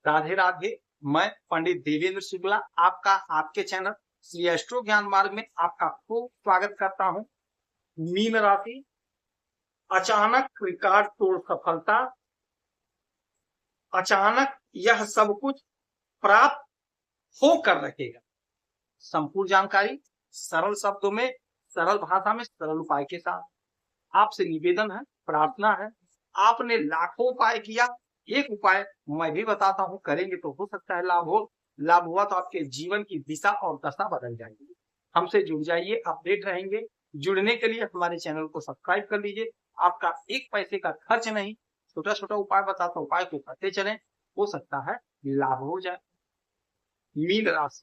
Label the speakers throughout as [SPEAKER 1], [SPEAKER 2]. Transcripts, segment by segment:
[SPEAKER 1] राधे राधे। मैं पंडित देवेंद्र शुक्ला आपका आपके चैनल श्री एस्ट्रो ज्ञान मार्ग में आपका खूब स्वागत करता हूं। मीन राशि, अचानक रिकॉर्ड तोड़ सफलता, अचानक यह सब कुछ प्राप्त होकर रहेगा। संपूर्ण जानकारी सरल शब्दों में, सरल भाषा में, सरल उपाय के साथ। आपसे निवेदन है, प्रार्थना है, आपने लाखों उपाय किया, एक उपाय मैं भी बताता हूं, करेंगे तो हो सकता है लाभ हो। लाभ हुआ तो आपके जीवन की दिशा और दशा बदल जाएगी। हमसे जुड़ जाइए, अपडेट रहेंगे। जुड़ने के लिए हमारे चैनल को सब्सक्राइब कर लीजिए। आपका एक पैसे का खर्च नहीं, छोटा छोटा उपाय बताता हूं, उपाय को करते चलें, हो सकता है लाभ हो जाए। मीन राशि,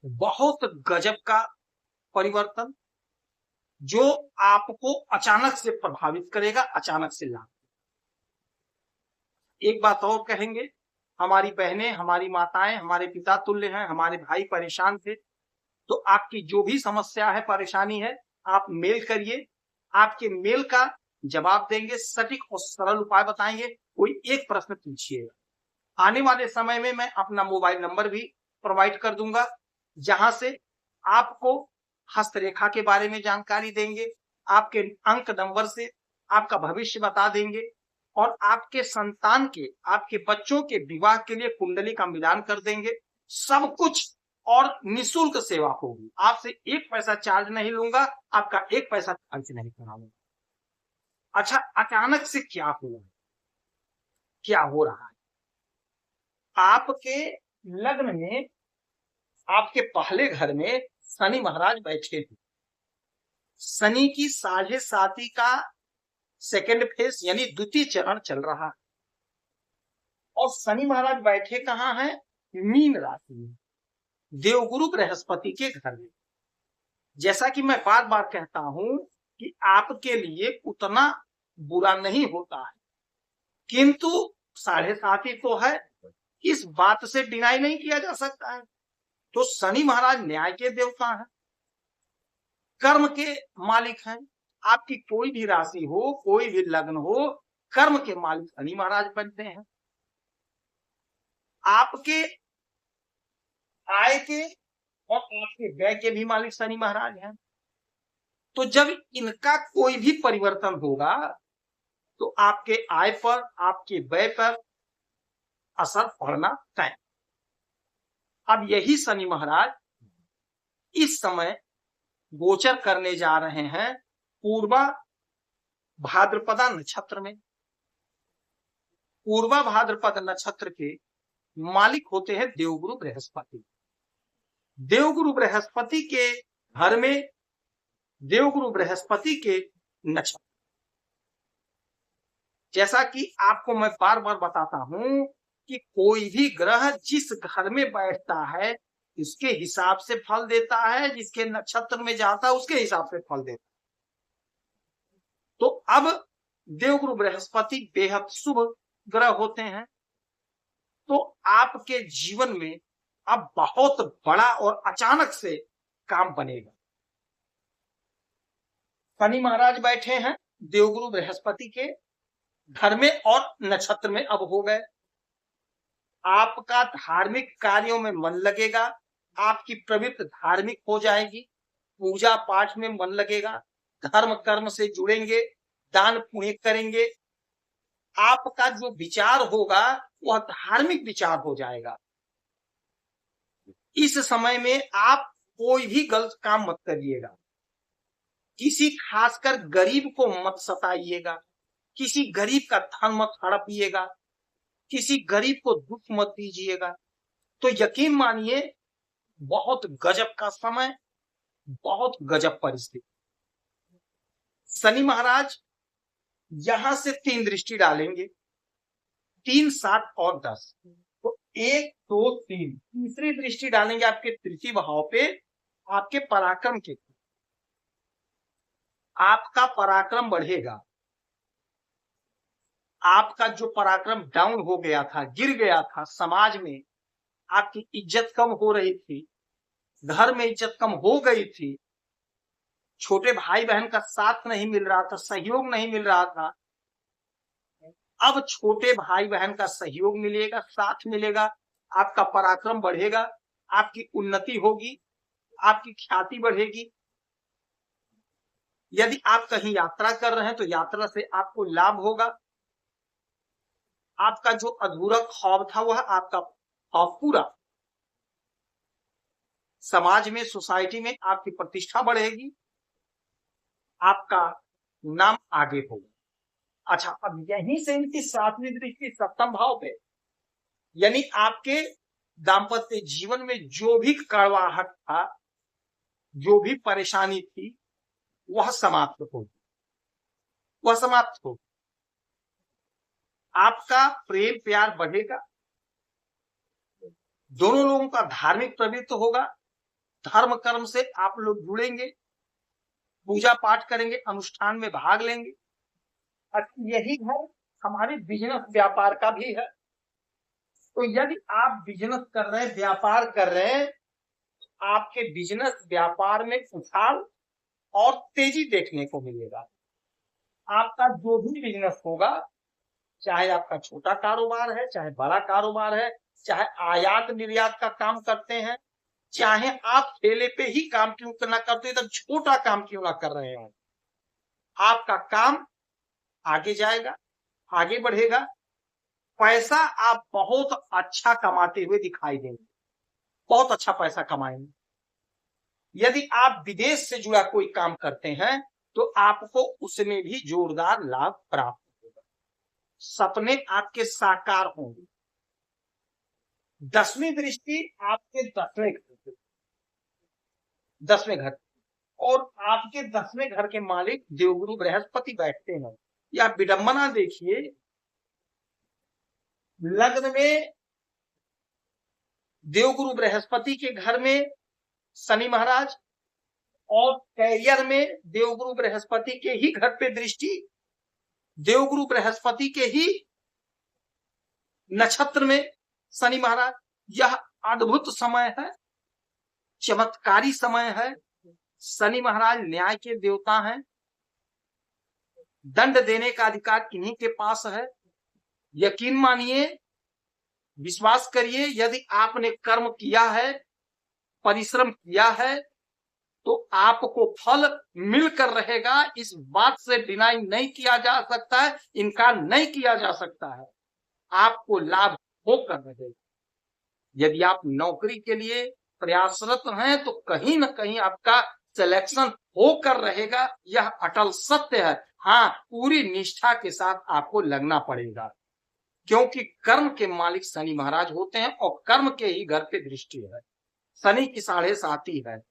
[SPEAKER 1] बहुत गजब का परिवर्तन जो आपको अचानक से प्रभावित करेगा, अचानक से लाभ। एक बात और कहेंगे, हमारी बहनें, हमारी माताएं, हमारे पिता तुल्य हैं, हमारे भाई परेशान थे, तो आपकी जो भी समस्या है, परेशानी है, आप मेल करिए। आपके मेल का जवाब देंगे, सटीक और सरल उपाय बताएंगे। कोई एक प्रश्न पूछिएगा। आने वाले समय में मैं अपना मोबाइल नंबर भी प्रोवाइड कर दूंगा, जहां से आपको हस्तरेखा के बारे में जानकारी देंगे, आपके अंक नंबर से आपका भविष्य बता देंगे और आपके संतान के, आपके बच्चों के विवाह के लिए कुंडली का मिलान कर देंगे। सब कुछ और निःशुल्क सेवा होगी। आपसे एक पैसा चार्ज नहीं लूंगा, आपका एक पैसा खर्च नहीं कराऊंगा। अच्छा, अचानक से क्या हुआ, क्या हो रहा है? आपके लग्न में, आपके पहले घर में शनि महाराज बैठे थे। शनि की साढ़े साती का सेकेंड फेज यानी द्वितीय चरण चल रहा है और शनि महाराज बैठे कहां हैं? मीन राशि में, देवगुरु बृहस्पति के घर में। जैसा कि मैं बार बार कहता हूं कि आपके लिए उतना बुरा नहीं होता है, किंतु साढ़े साती तो है, इस बात से डिनाई नहीं किया जा सकता है। तो शनि महाराज न्याय के देवता हैं, कर्म के मालिक हैं। आपकी कोई भी राशि हो, कोई भी लग्न हो, कर्म के मालिक शनि महाराज बनते हैं। आपके आय के और आपके व्यय के भी मालिक शनि महाराज हैं। तो जब इनका कोई भी परिवर्तन होगा तो आपके आय पर, आपके व्यय पर असर पड़ना तय। अब यही शनि महाराज इस समय गोचर करने जा रहे हैं पूर्वा भाद्रपदा नक्षत्र में। पूर्वा भाद्रपद नक्षत्र के मालिक होते हैं देवगुरु बृहस्पति। देवगुरु बृहस्पति के घर में, देवगुरु बृहस्पति के नक्षत्र, जैसा कि आपको मैं बार बार बताता हूं कि कोई भी ग्रह जिस घर में बैठता है उसके हिसाब से फल देता है, जिसके नक्षत्र में जाता है उसके हिसाब से फल देता है। तो अब देवगुरु बृहस्पति बेहद शुभ ग्रह होते हैं, तो आपके जीवन में अब बहुत बड़ा और अचानक से काम बनेगा। शनि महाराज बैठे हैं देवगुरु बृहस्पति के घर में और नक्षत्र में अब हो गए। आपका धार्मिक कार्यों में मन लगेगा, आपकी प्रवृत्ति धार्मिक हो जाएगी, पूजा पाठ में मन लगेगा, धर्म कर्म से जुड़ेंगे, दान पुण्य करेंगे। आपका जो विचार होगा वह धार्मिक विचार हो जाएगा। इस समय में आप कोई भी गलत काम मत करिएगा, किसी खासकर गरीब को मत सताइएगा, किसी गरीब का धन मत हड़पिएगा, किसी गरीब को दुख मत दीजिएगा। तो यकीन मानिए बहुत गजब का समय, बहुत गजब परिस्थिति। शनि महाराज यहां से 3 दृष्टि डालेंगे, 3, 7 और 10। तो 1, 2, 3 तीसरी दृष्टि डालेंगे आपके तृतीय भाव पे, आपके पराक्रम के। आपका पराक्रम बढ़ेगा। आपका जो पराक्रम डाउन हो गया था, गिर गया था, समाज में आपकी इज्जत कम हो रही थी, घर में इज्जत कम हो गई थी, छोटे भाई बहन का साथ नहीं मिल रहा था, सहयोग नहीं मिल रहा था, अब छोटे भाई बहन का सहयोग मिलेगा, साथ मिलेगा, आपका पराक्रम बढ़ेगा, आपकी उन्नति होगी, आपकी ख्याति बढ़ेगी। यदि आप कहीं यात्रा कर रहे हैं तो यात्रा से आपको लाभ होगा। आपका जो अधूरा ख्वाब था वह आपका ख्वाब पूरा। समाज में, सोसाइटी में आपकी प्रतिष्ठा बढ़ेगी, आपका नाम आगे होगा। अच्छा, अब यहीं से इनकी सातवीं दृष्टि सप्तम भाव पे, यानी आपके दाम्पत्य जीवन में जो भी कड़वाहट था, जो भी परेशानी थी, वह समाप्त होगी, वह समाप्त होगी। आपका प्रेम प्यार बढ़ेगा, दोनों लोगों का धार्मिक प्रवृत्ति होगा, धर्म कर्म से आप लोग जुड़ेंगे, पूजा पाठ करेंगे, अनुष्ठान में भाग लेंगे। यही घर हमारे बिजनेस व्यापार का भी है। तो यदि आप बिजनेस कर रहे हैं, व्यापार कर रहे हैं, आपके बिजनेस व्यापार में उछाल और तेजी देखने को मिलेगा। आपका जो भी बिजनेस होगा, चाहे आपका छोटा कारोबार है, चाहे बड़ा कारोबार है, चाहे आयात निर्यात का काम करते हैं, चाहे आप ठेले पे ही काम क्यों ना करते, तो छोटा काम क्यों ना कर रहे हो, आपका काम आगे जाएगा, आगे बढ़ेगा। पैसा आप बहुत अच्छा कमाते हुए दिखाई देंगे, बहुत अच्छा पैसा कमाएंगे। यदि आप विदेश से जुड़ा कोई काम करते हैं तो आपको उसमें भी जोरदार लाभ प्राप्त होगा, सपने आपके साकार होंगे। 10वीं दृष्टि आपके 10वें घर, और आपके 10वें घर के मालिक देवगुरु बृहस्पति बैठते हैं। या विडंबना देखिए, लग्न में देवगुरु बृहस्पति के घर में शनि महाराज, और कैरियर में देवगुरु बृहस्पति के ही घर पे दृष्टि, देवगुरु बृहस्पति के ही नक्षत्र में शनि महाराज। यह अद्भुत समय है, चमत्कारी समय है। शनि महाराज न्याय के देवता हैं, दंड देने का अधिकार इन्हीं के पास है। यकीन मानिए, विश्वास करिए, यदि आपने कर्म किया है, परिश्रम किया है, तो आपको फल मिलकर रहेगा। इस बात से डिनाई नहीं किया जा सकता है, इनकार नहीं किया जा सकता है, आपको लाभ होकर रहेगा। यदि आप नौकरी के लिए प्रयासरत हैं तो कहीं ना कहीं आपका सिलेक्शन होकर रहेगा, यह अटल सत्य है। हाँ, पूरी निष्ठा के साथ आपको लगना पड़ेगा, क्योंकि कर्म के मालिक शनि महाराज होते हैं और कर्म के ही घर पे दृष्टि है। शनि की 7.5 है,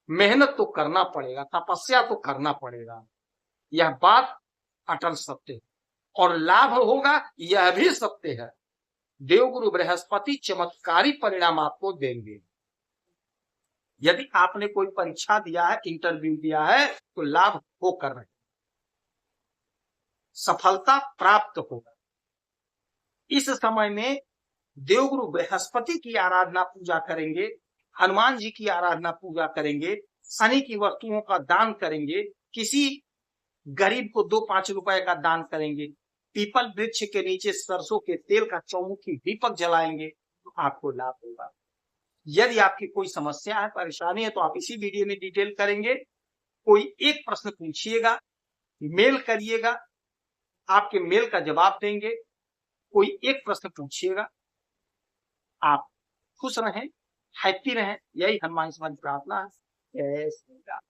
[SPEAKER 1] मेहनत तो करना पड़ेगा, तपस्या तो करना पड़ेगा, यह बात अटल सत्य है। और लाभ होगा, यह भी सत्य है। देवगुरु बृहस्पति चमत्कारी परिणाम आपको देंगे। यदि आपने कोई परीक्षा दिया है, इंटरव्यू दिया है, तो लाभ होकर रहे, सफलता प्राप्त होगा। इस समय में देवगुरु बृहस्पति की आराधना पूजा करेंगे, हनुमान जी की आराधना पूजा करेंगे, शनि की वस्तुओं का दान करेंगे, किसी गरीब को 2-5 रुपए का दान करेंगे, पीपल वृक्ष के नीचे सरसों के तेल का चौमुखी दीपक जलाएंगे, तो आपको लाभ होगा। यदि आपकी कोई समस्या है, परेशानी है, तो आप इसी वीडियो में डिटेल करेंगे। कोई एक प्रश्न पूछिएगा, मेल करिएगा, आपके मेल का जवाब देंगे। कोई एक प्रश्न पूछिएगा, आप खुश रहें, हैप्पी रहें, यही हनुमान से हमारी प्रार्थना है। जय श्री राम।